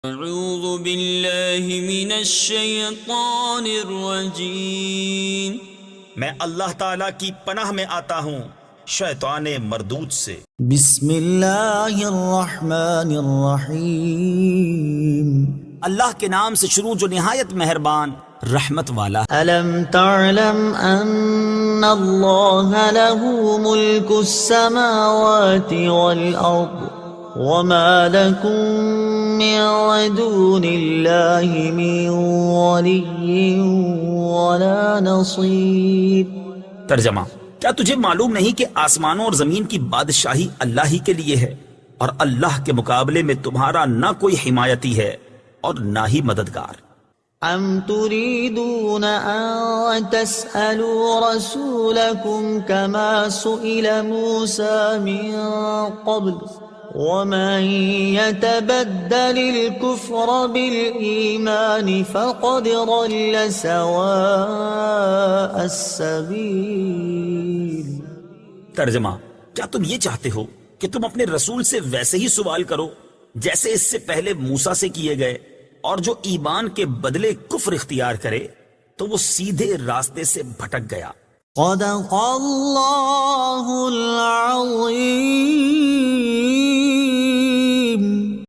اعوذ باللہ من الشیطان الرجیم، میں اللہ تعالیٰ کی پناہ میں آتا ہوں شیطان مردود سے۔ بسم اللہ الرحمن الرحیم۔ اللہ کے نام سے شروع جو نہایت مہربان رحمت والا۔ الم تعلم ان اللہ له ملک السماوات والارض وما لكم من دون اللہ من ولی ولا نصیر۔ ترجمہ: کیا تجھے معلوم نہیں کہ آسمانوں اور زمین کی بادشاہی اللہ ہی کے لیے ہے اور اللہ کے مقابلے میں تمہارا نہ کوئی حمایتی ہے اور نہ ہی مددگار۔ ام تريدون ان تسألوا رسولكم كما سئل موسى من قبل ومن يتبدل الكفر بالإيمان فقد ضل سواء السبيل۔ ترجمہ: کیا تم یہ چاہتے ہو کہ تم اپنے رسول سے ویسے ہی سوال کرو جیسے اس سے پہلے موسیٰ سے کیے گئے، اور جو ایمان کے بدلے کفر اختیار کرے تو وہ سیدھے راستے سے بھٹک گیا۔ صدق اللہ العظیم۔